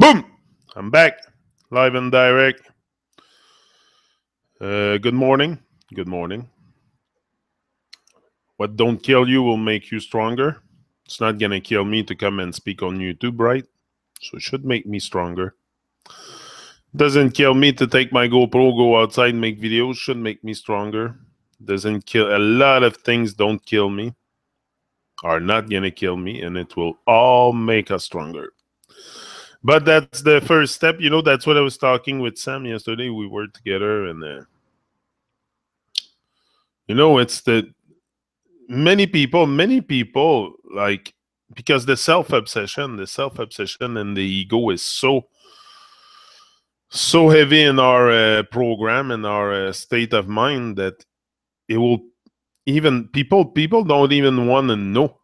Boom! I'm back, live and direct. Good morning. Good morning. What don't kill you will make you stronger. It's not gonna kill me to come and speak on YouTube, right? So it should make me stronger. Doesn't kill me to take my GoPro, go outside, and make videos. Should make me stronger. Doesn't kill. A lot of things don't kill me, are not gonna kill me, and it will all make us stronger. But that's the first step. You know, that's what I was talking with Sam yesterday. We were together, and you know, it's the many people, like, because the self-obsession and the ego is so heavy in our program, in our state of mind, that it will even people don't even want to know,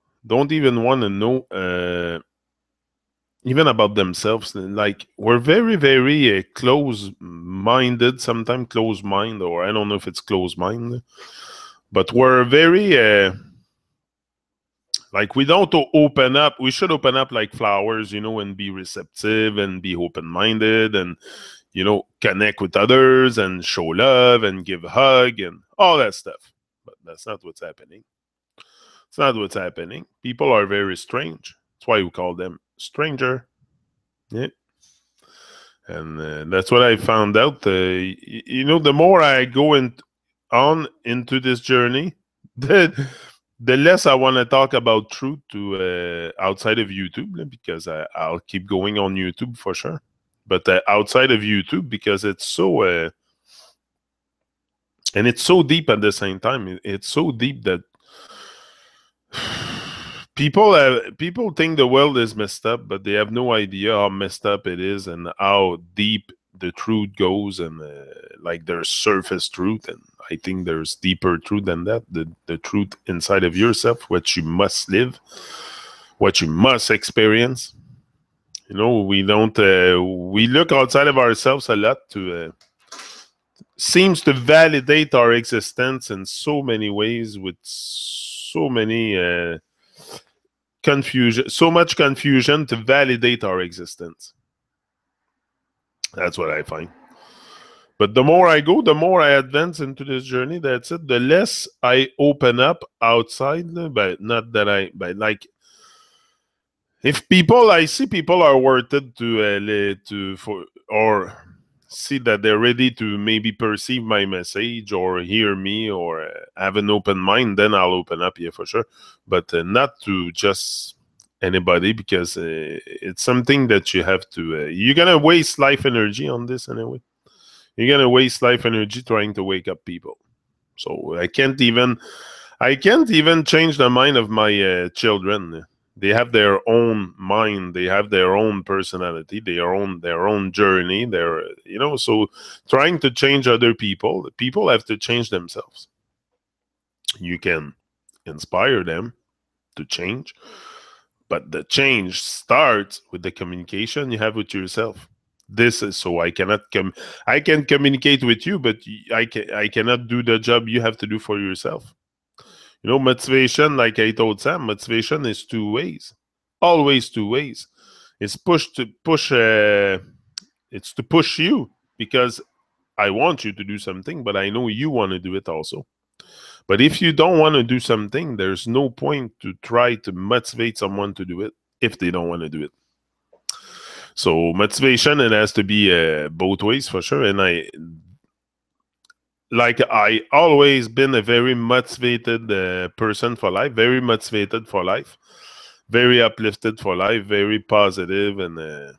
even about themselves. Like, we're very, very close-minded, sometimes close-mind, or I don't know if it's close-mind, but we're very like, we don't open up. We should open up like flowers, you know, and be receptive and be open-minded and, you know, connect with others and show love and give a hug and all that stuff. But that's not what's happening. It's not what's happening. People are very strange. That's why we call them stranger. Yeah. And that's what I found out. You know, the more I go on into this journey, the less I want to talk about truth to outside of YouTube, because I'll keep going on YouTube for sure. But outside of YouTube, because it's so and it's so deep at the same time. It's so deep that people think the world is messed up, but they have no idea how messed up it is and how deep the truth goes. And like, there's surface truth, and I think there's deeper truth than that. The truth inside of yourself, what you must live, what you must experience. You know, we don't we look outside of ourselves a lot to seems to validate our existence in so many ways, with so many so much confusion to validate our existence. That's what I find. But the more I go, the more I advance into this journey. That's it. The less I open up outside, but not that but like, if I see people are worth it or see that they're ready to maybe perceive my message or hear me or have an open mind, then I'll open up, yeah, for sure. But not to just anybody, because it's something that you have to. You're gonna waste life energy on this anyway. You're gonna waste life energy trying to wake up people. So I can't even change the mind of my children. They have their own mind. They have their own personality. Their own journey. So trying to change other people have to change themselves. You can inspire them to change, but the change starts with the communication you have with yourself. This is so I cannot I can communicate with you, but I cannot do the job you have to do for yourself. You know, motivation, like I told Sam, motivation is two ways. Always two ways. It's it's to push you, because I want you to do something, but I know you want to do it also. But if you don't want to do something, there's no point to try to motivate someone to do it if they don't want to do it. So motivation, it has to be both ways for sure. And I always been a very motivated person for life, very motivated for life, very uplifted for life, very positive, and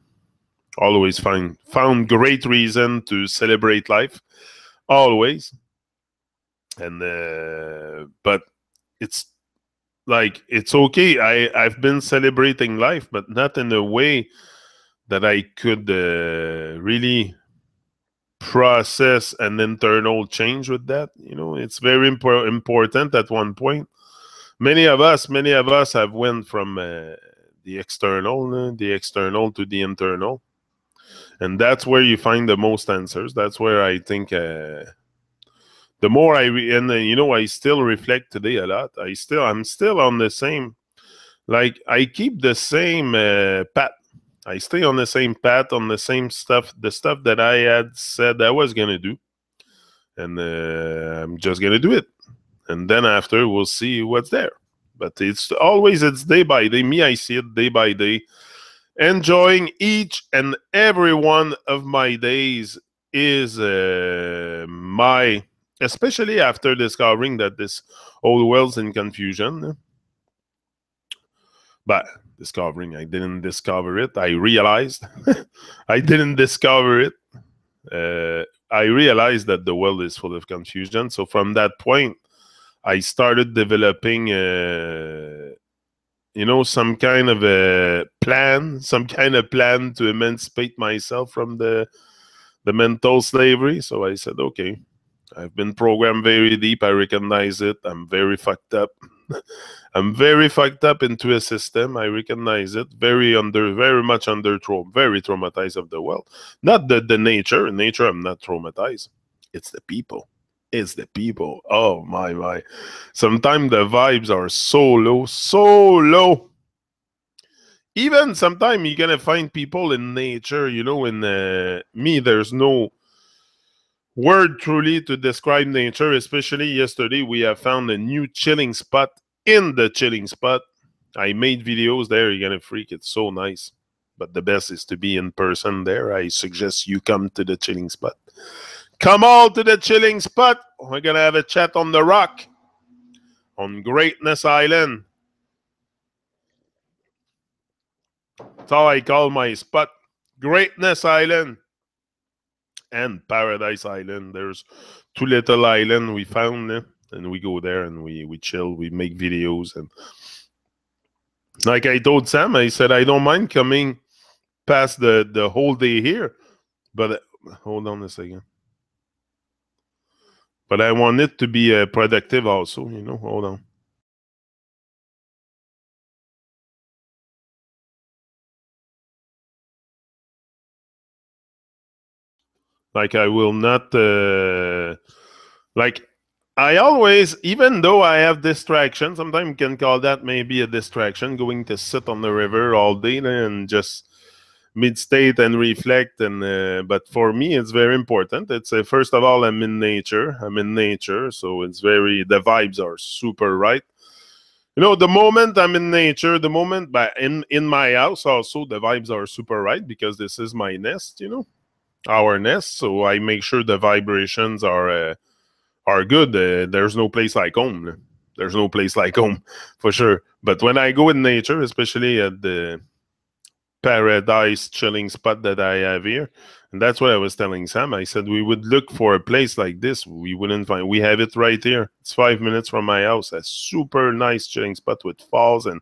always found great reason to celebrate life, always. And but it's like, it's okay. I've been celebrating life, but not in a way that I could really process an internal change with that. You know, it's very important at one point. Many of us have went from the external to the internal, and that's where you find the most answers. That's where I think the more I still reflect today a lot. I'm still on the same, like, I keep the same path. I stay on the same path, on the same stuff, the stuff that I had said I was gonna do, and I'm just gonna do it. And then after, we'll see what's there. But it's day by day. Me, I see it day by day, enjoying each and every one of my days is my, especially after discovering that this whole world's in confusion. But discovering, I didn't discover it. I realized I didn't discover it. I realized that the world is full of confusion. So from that point, I started developing, some kind of a plan, to emancipate myself from the mental slavery. So I said, okay, I've been programmed very deep. I recognize it. I'm very fucked up. I'm very fucked up into a system. I recognize it. Very much very traumatized of the world. Not the nature. In nature, I'm not traumatized. It's the people. It's the people. Oh my. Sometimes the vibes are so low. Even sometimes you're gonna find people in nature, in me, there's no word truly to describe nature. Especially yesterday, we have found a new chilling spot in the chilling spot. I made videos there. You're gonna freak. It's so nice. But the best is to be in person there. I suggest you come to the chilling spot. Come all to the chilling spot. We're gonna have a chat on the rock on Greatness Island. That's how I call my spot. Greatness Island and Paradise Island. There's two little islands we found, and we go there and we chill. We make videos, and like I told Sam, I said I don't mind coming past the whole day here, but hold on a second. But I want it to be productive also. Hold on. Like I will not like I always, even though I have distraction, sometimes you can call that maybe a distraction, going to sit on the river all day and just mid-state and reflect. And but for me, it's very important. It's first of all, I'm in nature, so it's the vibes are super right. The moment I'm in nature, the moment in my house also, the vibes are super right because this is my nest, our nest. So I make sure the vibrations are good. There's no place like home. There's no place like home for sure. But when I go in nature, especially at the paradise chilling spot that I have here, and that's what I was telling Sam. I said we would look for a place like this. We wouldn't find. We have it right here. It's 5 minutes from my house. A super nice chilling spot with falls, and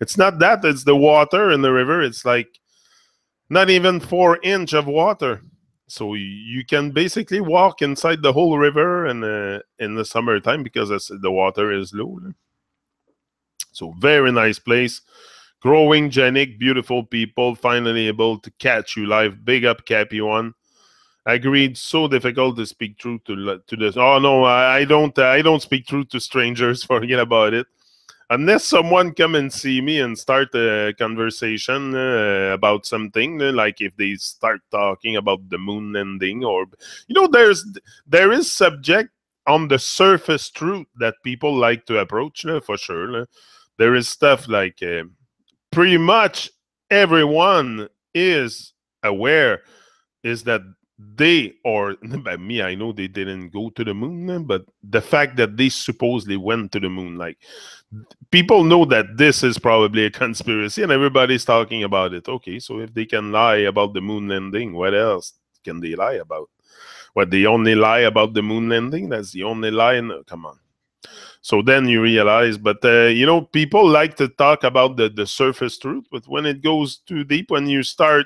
it's not that. It's the water in the river. It's like not even 4 inch of water. So you can basically walk inside the whole river and in the summertime because the water is low. So very nice place. Growing genic, beautiful people, finally able to catch you live. Big up, Cappy One. Agreed. So difficult to speak truth to this. Oh no, I don't speak truth to strangers. Forget about it. Unless someone come and see me and start a conversation about something, like if they start talking about the moon landing, or there is subject on the surface truth that people like to approach, for sure. There is stuff like pretty much everyone is aware is that they, or by me, I know they didn't go to the moon, but the fact that they supposedly went to the moon, like people know that this is probably a conspiracy and everybody's talking about it. Okay, so if they can lie about the moon landing, what else can they lie about? What, they only lie about the moon landing? That's the only lie? No, come on. So then you realize, but people like to talk about the surface truth, but when it goes too deep, when you start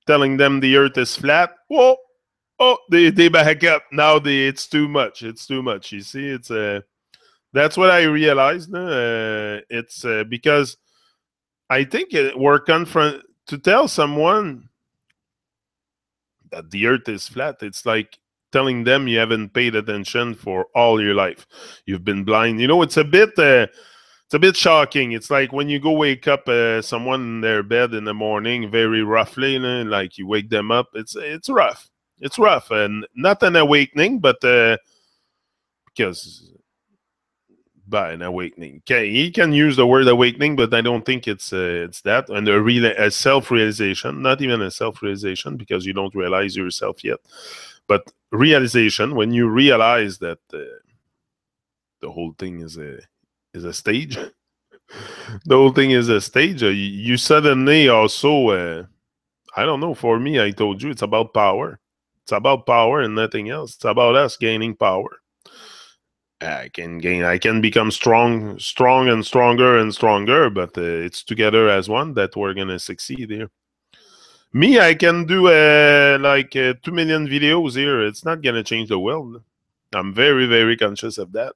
telling them the earth is flat, whoa, oh, they back up. Now it's too much. It's too much. You see, that's what I realized. It's because I think we're to tell someone that the earth is flat. It's like telling them you haven't paid attention for all your life. You've been blind. It's a bit it's a bit shocking. It's like when you go wake up someone in their bed in the morning very roughly, you know, like you wake them up. It's rough. It's rough, and not an awakening, but because by an awakening, he can use the word awakening, but I don't think it's that. And a self realization, not even a self realization, because you don't realize yourself yet, but realization when you realize that the whole thing is a stage. The whole thing is a stage. You suddenly also, I don't know. For me, I told you it's about power. It's about power and nothing else. It's about us gaining power. I can become strong and stronger, but it's together as one that we're gonna succeed here. Me, I can do 2 million videos here. It's not gonna change the world. I'm very, very conscious of that.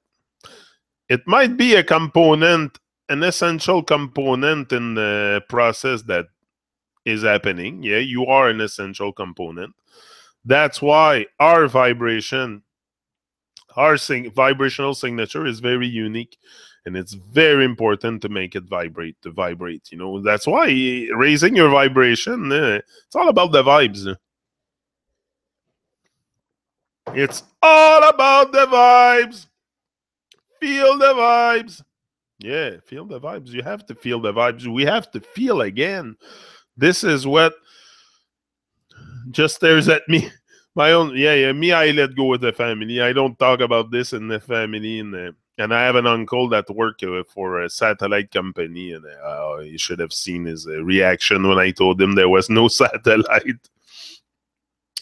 It might be a component, an essential component in the process that is happening. Yeah, you are an essential component. That's why our vibration, vibrational signature is very unique, and it's very important to make it vibrate. You know, that's why raising your vibration, it's all about the vibes. It's all about the vibes. Feel the vibes. Yeah, feel the vibes. You have to feel the vibes. We have to feel again. This is what just stares at me. My own, yeah. Me, I let go with the family. I don't talk about this in the family. And I have an uncle that worked for a satellite company, and you should have seen his reaction when I told him there was no satellite.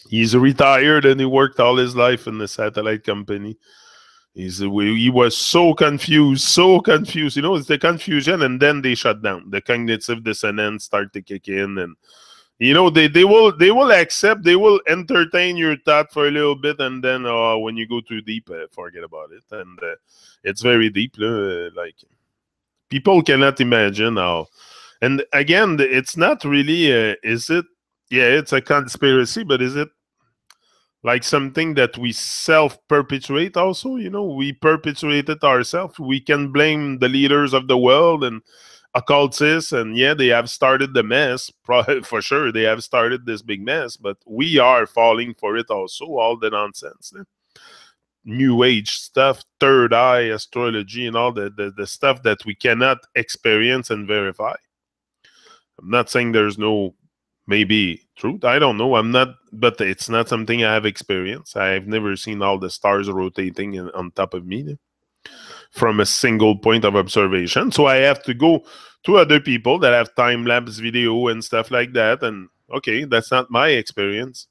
He's retired and he worked all his life in the satellite company. He was so confused, so confused. You know, it's the confusion, and then they shut down. The cognitive dissonance start to kick in, and you know they will accept, they will entertain your thought for a little bit, and then when you go too deep, forget about it. And it's very deep. Like people cannot imagine how. And again, it's not really. Is it? Yeah, it's a conspiracy, but is it like something that we self-perpetuate also? You know, we perpetuate it ourselves. We can blame the leaders of the world and occultists, and yeah, they have started the mess. For sure, they have started this big mess, but we are falling for it also, all the nonsense. New age stuff, third eye astrology, and all the stuff that we cannot experience and verify. I'm not saying there's no maybe truth. I don't know. I'm not, but it's not something I have experienced. I've never seen all the stars rotating on top of me from a single point of observation. So I have to go to other people that have time lapse video and stuff like that. And okay, that's not my experience.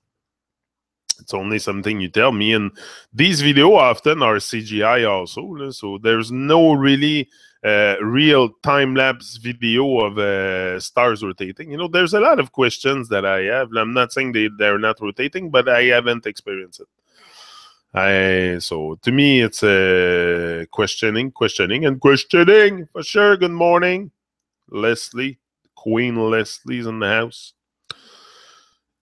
It's only something you tell me. And these videos often are CGI also. So there's no really real time-lapse video of stars rotating. You know, there's a lot of questions that I have. I'm not saying they're not rotating, but I haven't experienced it. So to me, it's questioning, and questioning for sure. Good morning, Leslie. Queen Leslie's in the house.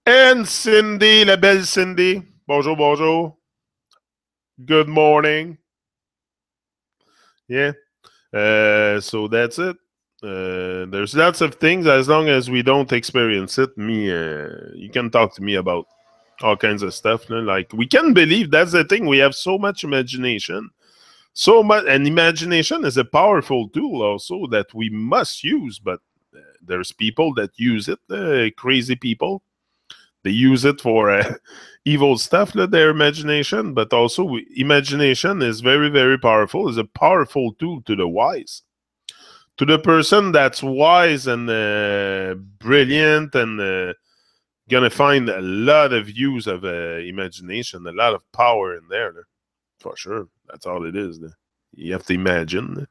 And Cindy, la belle Cindy. Bonjour, bonjour. Good morning. Yeah. So that's it. There's lots of things. As long as we don't experience it, you can talk to me about all kinds of stuff. Like we can believe. That's the thing. We have so much imagination. So much, and imagination is a powerful tool also that we must use. But there's people that use it, crazy people. They use it for evil stuff, their imagination, but also imagination is very, very powerful. It's a powerful tool to the wise. To the person that's wise and brilliant and gonna find a lot of use of imagination, a lot of power in there, for sure. That's all it is. You have to imagine.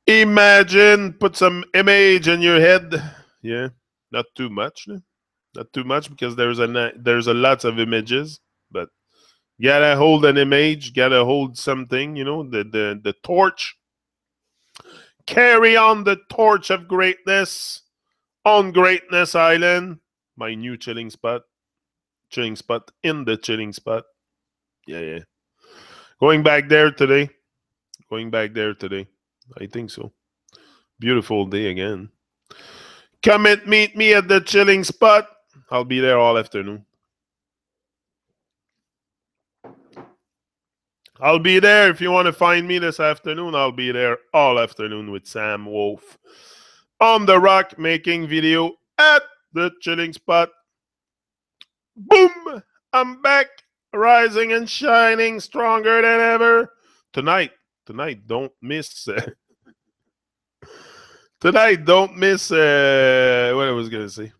Imagine, put some image in your head. Yeah, not too much. Not too much, because there's a lot of images, but gotta hold an image, gotta hold something, you know, the torch. Carry on the torch of greatness on Greatness Island, my new chilling spot in the chilling spot. Yeah. Going back there today. I think so. Beautiful day again. Come and meet me at the chilling spot. I'll be there all afternoon. I'll be there if you want to find me this afternoon. I'll be there all afternoon with Sam Wolf on the rock making video at the chilling spot. Boom! I'm back, rising and shining, stronger than ever. Tonight, don't miss. Tonight, don't miss. What I was gonna say,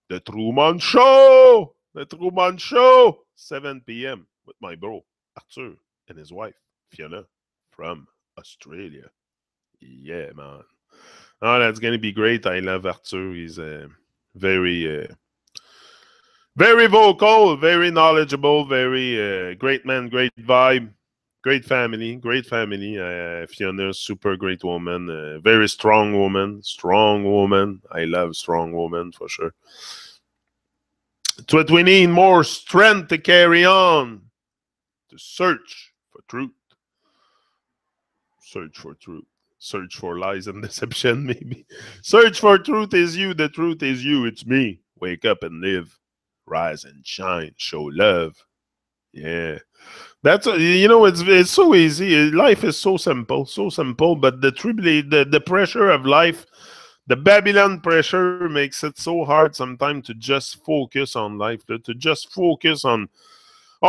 the Truman Show. The Truman Show, 7 p.m. with my bro Arthur and his wife Fiona from Australia. Yeah, man. Oh, that's gonna be great. I love Arthur. He's very, very vocal, very knowledgeable, very great man, great vibe, great family, great family. Fiona's super great woman, very strong woman, strong woman. I love strong woman for sure. It's what we need, more strength to carry on, to search for truth, search for truth. Search for lies and deception, maybe. Search for truth is you. The truth is you. It's me. Wake up and live. Rise and shine. Show love. Yeah. That's it's so easy. Life is so simple, so simple. But the pressure of life, the Babylon pressure makes it so hard sometimes to just focus on life, to just focus on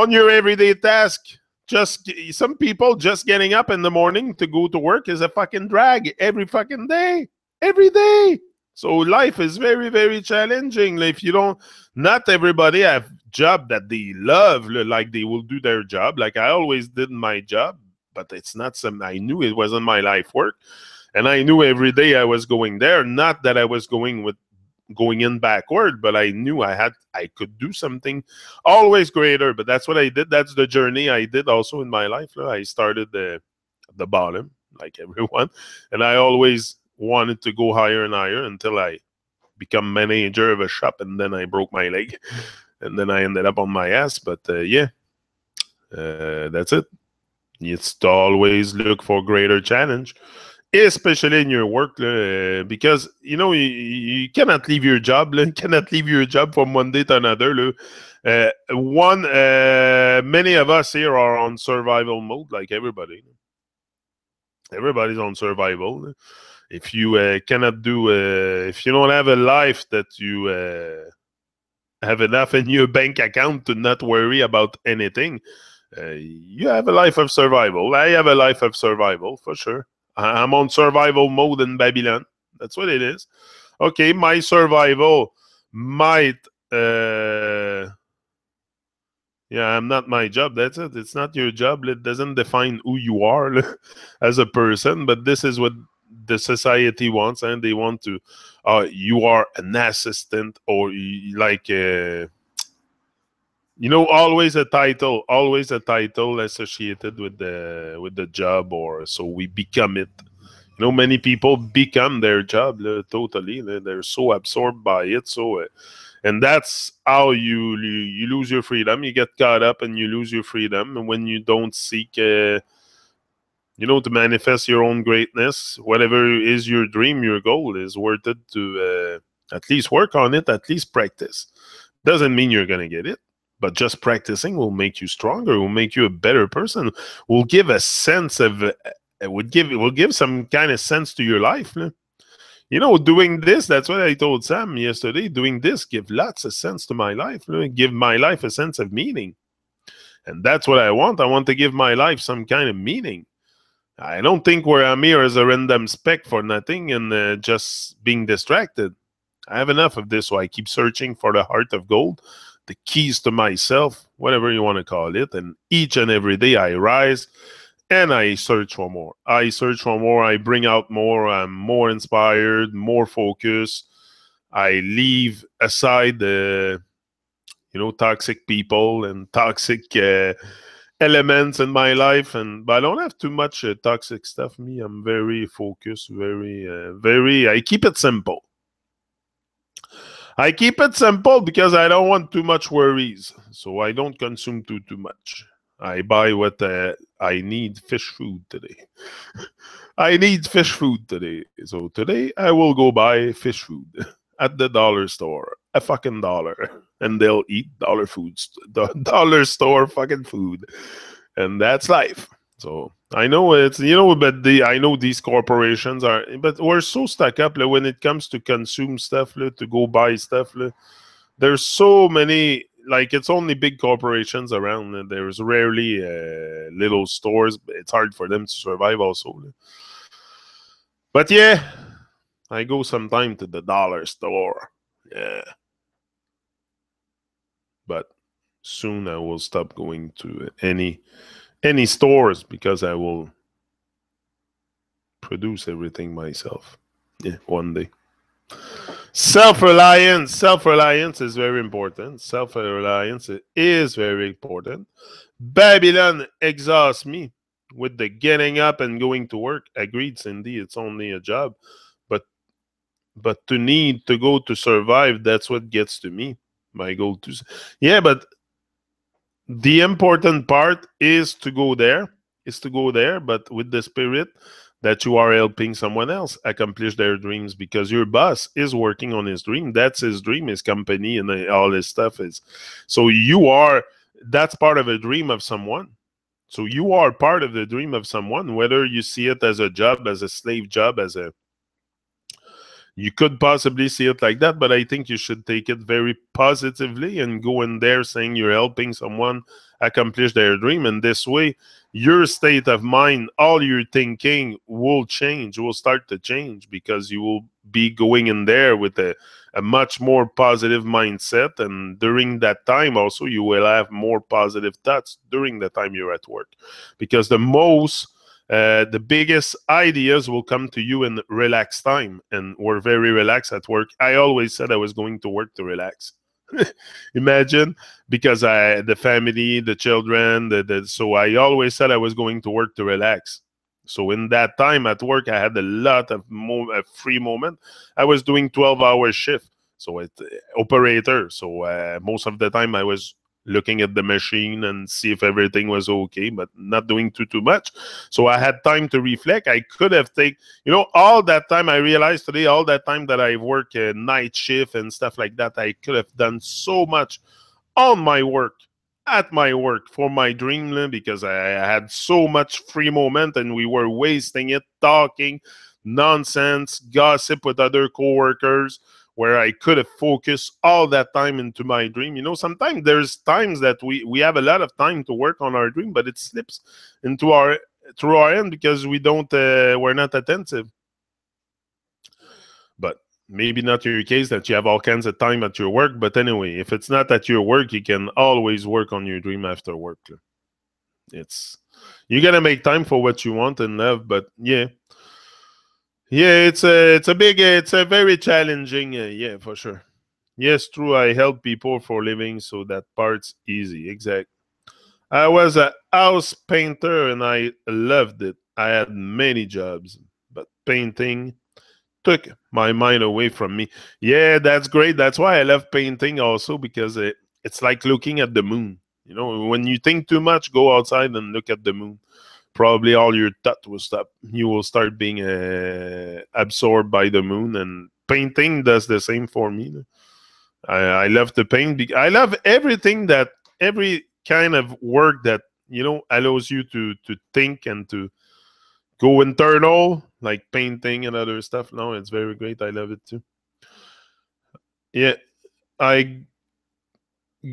your everyday task. Just some people just getting up in the morning to go to work is a fucking drag every fucking day, every day. So life is very, very challenging. If you don't, not everybody have job that they love, like they will do their job. Like I always did my job, but it's not some. I knew it wasn't my life work, and I knew every day I was going there. Not that I was going in backward, but I knew I could do something always greater. But that's what I did. That's the journey I did also in my life. I started at the bottom, like everyone, and I always wanted to go higher and higher until I become manager of a shop, and then I broke my leg, and then I ended up on my ass. But that's it. It's to always look for greater challenge, especially in your work, because you cannot leave your job. You cannot leave your job from one day to another. Many of us here are on survival mode, like everybody. Everybody's on survival. If you cannot do, if you don't have a life that you have enough in your bank account to not worry about anything, you have a life of survival. I have a life of survival for sure. I'm on survival mode in Babylon. That's what it is. Okay, my survival might. Yeah, I'm not my job. That's it. It's not your job. It doesn't define who you are as a person. But this is what the society wants, and they want to. You are an assistant, or like. Always a title associated with the job, or so we become it. Many people become their job totally. They're so absorbed by it. And that's how you lose your freedom. You get caught up and you lose your freedom. And when you don't seek, to manifest your own greatness, whatever is your dream, your goal, is worth it to at least work on it, at least practice. Doesn't mean you're gonna get it, but just practicing will make you stronger. Will make you a better person. Will give a sense of. Will give some kind of sense to your life. Doing this, that's what I told Sam yesterday. Doing this give lots of sense to my life. Give my life a sense of meaning. And that's what I want. I want to give my life some kind of meaning. I don't think where I'm here as a random speck for nothing and just being distracted. I have enough of this, so I keep searching for the heart of gold, the keys to myself, whatever you want to call it. And each and every day I rise and I search for more. I search for more. I bring out more. I'm more inspired, more focused. I leave aside the, toxic people and toxic elements in my life. But I don't have too much toxic stuff. Me, I'm very focused, very. I keep it simple. I keep it simple because I don't want too much worries. So I don't consume too much. I buy what I need. Fish food today. I need fish food today. So today I will go buy fish food at the dollar store. A fucking dollar. And they'll eat dollar foods. The dollar store fucking food. And that's life. So I know it's, but I know these corporations are, but we're so stuck up like, when it comes to consume stuff, like, to go buy stuff. Like, there's so many, like it's only big corporations around. And there's rarely little stores. It's hard for them to survive also. Like. But yeah, I go sometime to the dollar store. Yeah. But soon I will stop going to any stores because I will produce everything myself. Yeah, one day. Self-reliance. Self-reliance is very important. Self-reliance is very important. Babylon exhausts me with the getting up and going to work. Agreed, Cindy. It's only a job. But to need to go to survive, that's what gets to me. My goal to yeah, but the important part is to go there, but with the spirit that you are helping someone else accomplish their dreams because your boss is working on his dream. That's his dream, his company, and all his stuff is. So you are, that's part of a dream of someone. So you are part of the dream of someone, whether you see it as a job, as a slave job, as a, you could possibly see it like that, but I think you should take it very positively and go in there saying you're helping someone accomplish their dream. And this way, your state of mind, all your thinking will change, will start to change because you will be going in there with a much more positive mindset. And during that time, also, you will have more positive thoughts during the time you're at work because the biggest ideas will come to you in relaxed time, and we're very relaxed at work. I always said I was going to work to relax. Imagine, because the family, the children, so I always said I was going to work to relax. So in that time at work, I had a lot of free moment. I was doing 12-hour shift, so it operator. So most of the time I was looking at the machine and see if everything was okay, but not doing too much. So I had time to reflect. I could have taken, all that time. I realized today, all that time that I work a night shift and stuff like that, I could have done so much on my work, at my work, for my dreamland, because I had so much free moment and we were wasting it talking nonsense, gossip with other coworkers, where I could have focused all that time into my dream. Sometimes there's times that we have a lot of time to work on our dream, but it slips into our through our end because we're not attentive. But maybe not your case that you have all kinds of time at your work. But anyway, if it's not at your work, you can always work on your dream after work. It's you gotta make time for what you want and love. But yeah, it's a very challenging. Yeah, for sure. Yes, true. I help people for a living, so that part's easy. Exact. I was a house painter and I loved it. I had many jobs, but painting took my mind away from me. Yeah, that's great. That's why I love painting also, because it's like looking at the moon. When you think too much, go outside and look at the moon. Probably all your thought will stop. You will start being absorbed by the moon, and painting does the same for me. I love to paint. I love every kind of work that allows you to think and to go internal, like painting and other stuff. No, it's very great. I love it too. Yeah, I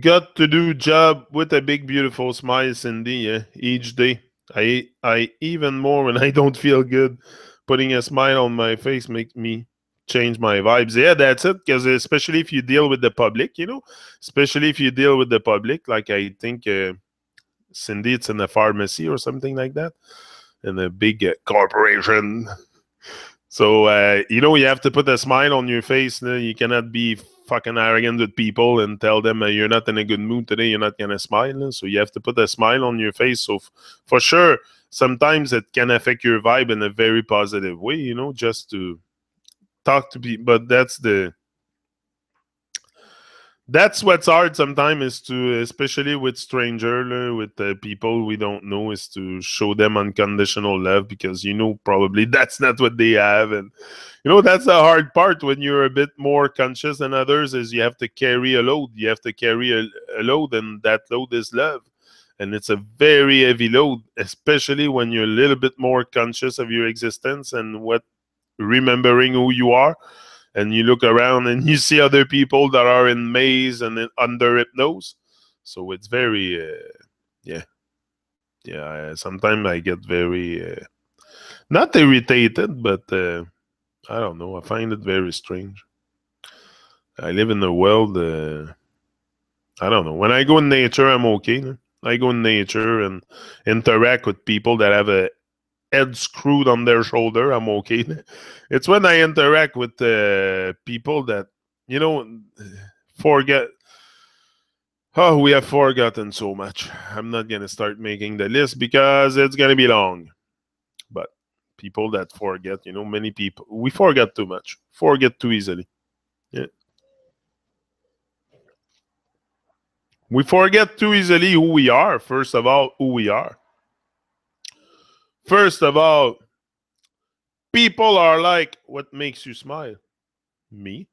got to do job with a big beautiful smile, Cindy. Yeah, each day. I even more when I don't feel good. Putting a smile on my face makes me change my vibes. Yeah, that's it. Because especially if you deal with the public, especially if you deal with the public, like I think Cindy, it's in a pharmacy or something like that, in a big corporation. So you have to put a smile on your face. You cannot be fucking arrogant with people and tell them you're not in a good mood today. You're not gonna smile. So you have to put a smile on your face. So for sure, sometimes it can affect your vibe in a very positive way. Just to talk to people. But That's what's hard sometimes is to, especially with stranger, with people we don't know, is to show them unconditional love because probably that's not what they have, and that's the hard part when you're a bit more conscious than others is you have to carry a load. You have to carry a load, and that load is love, and it's a very heavy load, especially when you're a little bit more conscious of your existence and what remembering who you are, and you look around and you see other people that are in maze and under hypnosis. So it's very, yeah, yeah. Sometimes I get very, not irritated, but I don't know. I find it very strange. I live in a world. I don't know. When I go in nature, I'm okay. No? I go in nature and interact with people that have a head screwed on their shoulder. I'm okay. It's when I interact with people that you know forget. Oh, we have forgotten so much. I'm not gonna start making the list because it's gonna be long. But people that forget, many people we forget too much, forget too easily. Yeah. We forget too easily who we are. First of all, who we are. First of all, people are like, what makes you smile? Me.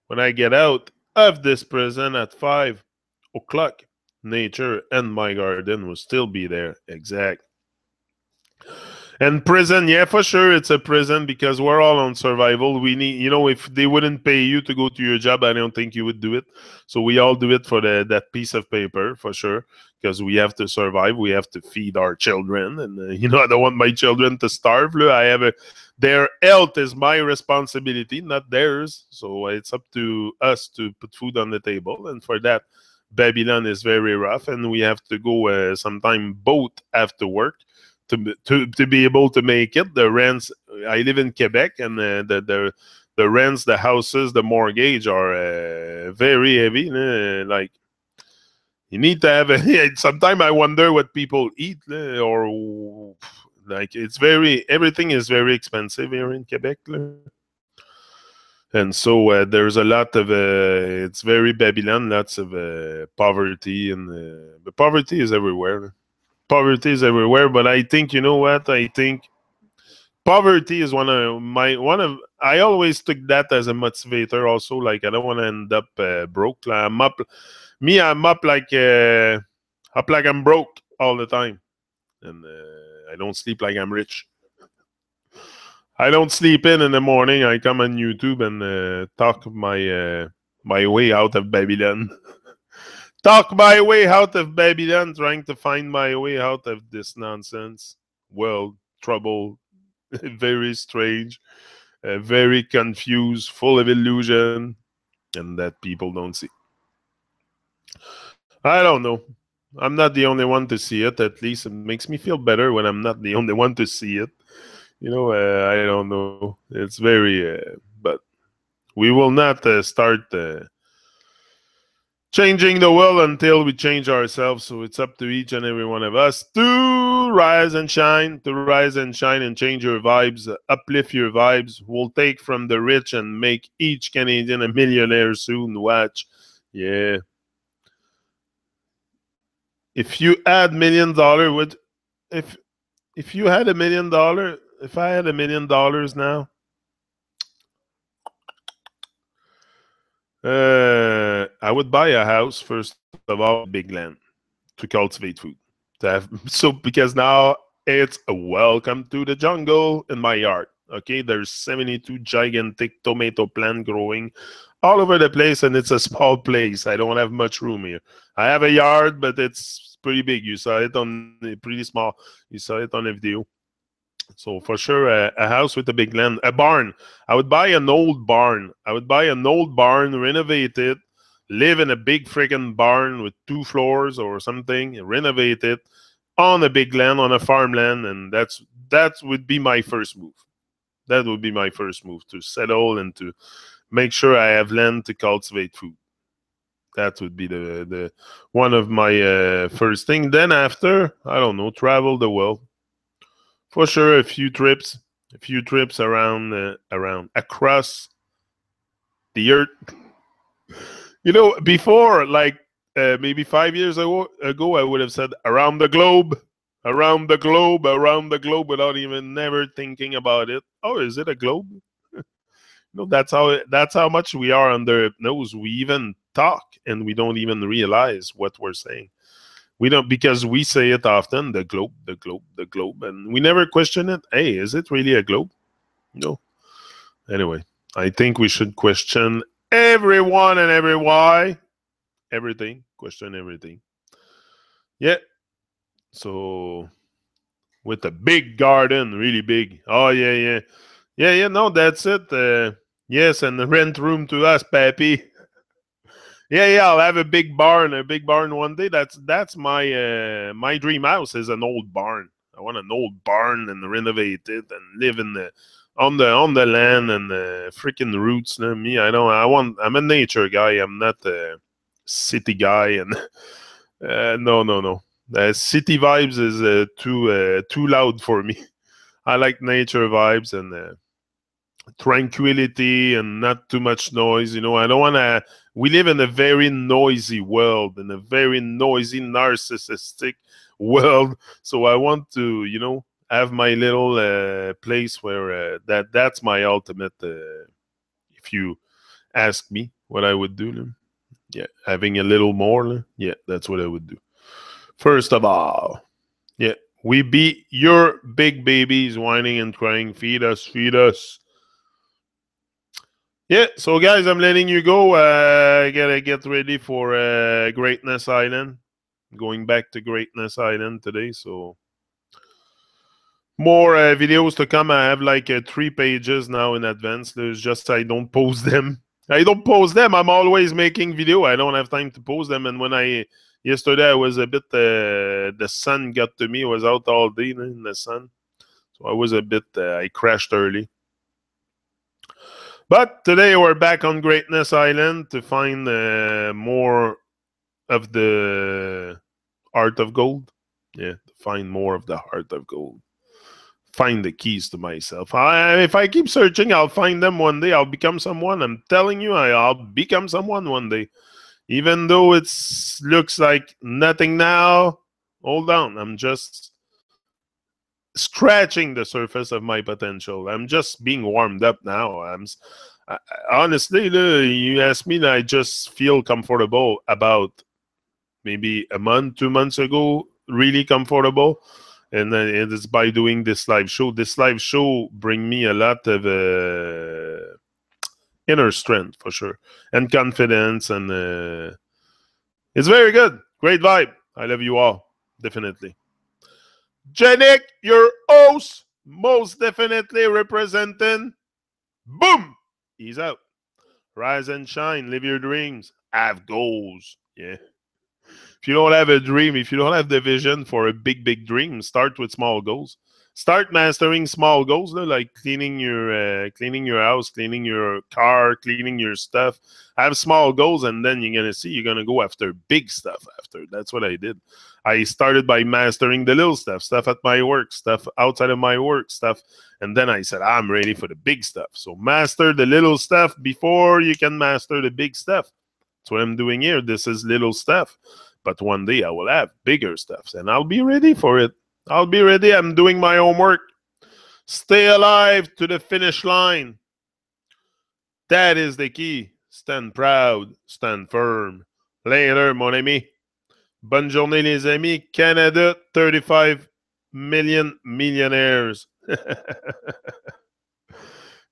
When I get out of this prison at 5 o'clock, nature and my garden will still be there. Exact. And prison, yeah, for sure, it's a prison because we're all on survival. We need, if they wouldn't pay you to go to your job, I don't think you would do it. So we all do it for that piece of paper, for sure, because we have to survive. We have to feed our children, and I don't want my children to starve. Look, their health is my responsibility, not theirs. So it's up to us to put food on the table, and for that, Babylon is very rough, and we have to go sometime boat after work to be able to make it. The rents. I live in Quebec, and the rents, the houses, the mortgage are very heavy. Like you need to have a. Sometimes I wonder what people eat, or like it's very everything is very expensive here in Quebec. And so there's a lot of it's very Babylon, lots of poverty, and the poverty is everywhere. Poverty is everywhere, but I think you know what? I think poverty is I always took that as a motivator also. Like I don't want to end up broke. Like, I'm up like I'm broke all the time, and I don't sleep like I'm rich. I don't sleep in the morning. I come on YouTube and talk my way out of Babylon. Talk my way out of Babylon, trying to find my way out of this nonsense world, trouble, very strange, very confused, full of illusion, and that people don't see. I don't know. I'm not the only one to see it. At least it makes me feel better when I'm not the only one to see it. I don't know. It's very, but we will not start changing the world until we change ourselves. So it's up to each and every one of us to rise and shine and change your vibes, uplift your vibes. We'll take from the rich and make each Canadian a millionaire soon. Watch. Yeah. If you add $1 million, if if you had $1 million, if I had $1 million now, I would buy a house first of all with big land to cultivate food. Because now it's a welcome to the jungle in my yard. Okay, there's 72 gigantic tomato plant growing all over the place, and it's a small place. I don't have much room here. I have a yard, but it's pretty big. You saw it on pretty small. You saw it on a video. So for sure, a house with a big land, a barn. I would buy an old barn. I would buy an old barn, renovate it, live in a big freaking barn with 2 floors or something, renovate it on a big land, on a farmland, and that would be my first move. That would be my first move to settle and to make sure I have land to cultivate food. That would be the one of my first thing. Then after, I don't know, travel the world. For sure, a few trips around across the earth. You know, before, like maybe 5 years ago, I would have said around the globe, around the globe, around the globe, without even never thinking about it. Oh, is it a globe? No, that's how much we are under hypnosis. We even talk and we don't even realize what we're saying. We don't, because we say it often. The globe, the globe, the globe, and we never question it. Hey, is it really a globe? No. Anyway, I think we should question everyone and every why. Everything. Question everything. Yeah. So with a big garden, really big. Oh yeah, yeah. Yeah, yeah, no, that's it. Yes, and the rent room to us, Pappy. Yeah, yeah, I'll have a big barn one day. That's my dream house is an old barn. I want an old barn and renovate it and live in the on the land and the freaking roots. Me, I don't. I want. I'm a nature guy. I'm not a city guy. And no, no, no. City vibes is too loud for me. I like nature vibes and tranquility and not too much noise. I don't want to. We live in a very noisy world, in a very noisy, narcissistic world. So I want to, have my little place where that's my ultimate. If you ask me what I would do, yeah, having a little more, yeah, that's what I would do. First of all, yeah, we beat your big babies whining and crying. Feed us, feed us. Yeah, so guys, I'm letting you go. I gotta get ready for Greatness Island. Going back to Greatness Island today, so more videos to come. I have like 3 pages now in advance. There's just I don't post them. I don't post them. I'm always making video. I don't have time to post them. And when yesterday I was a bit the sun got to me. I was out all day in the sun, so I was a bit. I crashed early. But today we're back on Greatness Island to find more of the Heart of Gold. Yeah, to find more of the Heart of Gold. Find the keys to myself. If I keep searching, I'll find them one day. I'll become someone. I'm telling you, I'll become someone one day. Even though it looks like nothing now, hold on. I'm just scratching the surface of my potential. I'm just being warmed up now. Honestly, you ask me, I just feel comfortable about maybe a month, 2 months ago, really comfortable. And then it is by doing this live show. This live show bring me a lot of inner strength for sure, and confidence, and it's very good. Great vibe. I love you all, definitely. Janik, your host, most definitely representing. Boom! He's out. Rise and shine. Live your dreams. Have goals. Yeah. If you don't have a dream, if you don't have the vision for a big, big dream, start with small goals. Start mastering small goals, like cleaning your house, cleaning your car, cleaning your stuff. Have small goals, and then you're gonna see you're gonna go after big stuff. After that's what I did. I started by mastering the little stuff at my work, stuff outside of my work, stuff, and then I said I'm ready for the big stuff. So master the little stuff before you can master the big stuff. That's what I'm doing here. This is little stuff. But one day I will have bigger stuff, and I'll be ready for it. I'll be ready. I'm doing my homework. Stay alive to the finish line. That is the key. Stand proud. Stand firm. Later, mon ami. Bonne journée, les amis. Canada, 35 million millionaires.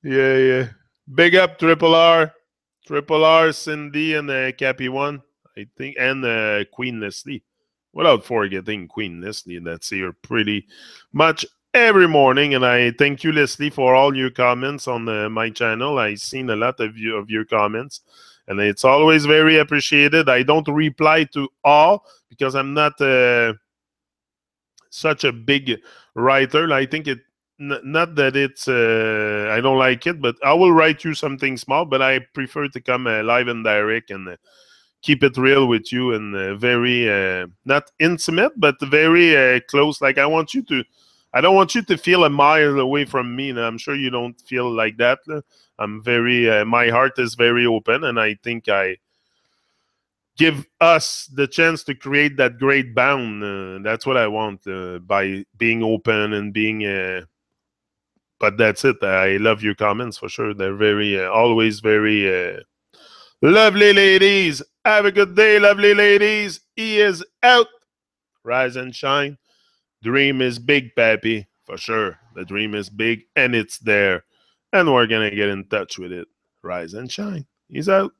Yeah, yeah. Big up, Triple R. Triple R, Cindy, and Cappy One, I think, and Queen Leslie. Without forgetting Queen Leslie, that's here pretty much every morning. And I thank you, Leslie, for all your comments on my channel. I've seen a lot of your comments, and it's always very appreciated. I don't reply to all because I'm not such a big writer. I think not that it's I don't like it, but I will write you something small. But I prefer to come live and direct and keep it real with you, and very not intimate, but very close. Like I don't want you to feel a mile away from me. And I'm sure you don't feel like that. I'm very my heart is very open, and I think give us the chance to create that great bond. That's what I want by being open and being. But that's it. I love your comments for sure. They're very, always very lovely, ladies. Have a good day, lovely ladies. He is out. Rise and shine. Dream is big, Pappy. For sure. The dream is big and it's there. And we're going to get in touch with it. Rise and shine. He's out.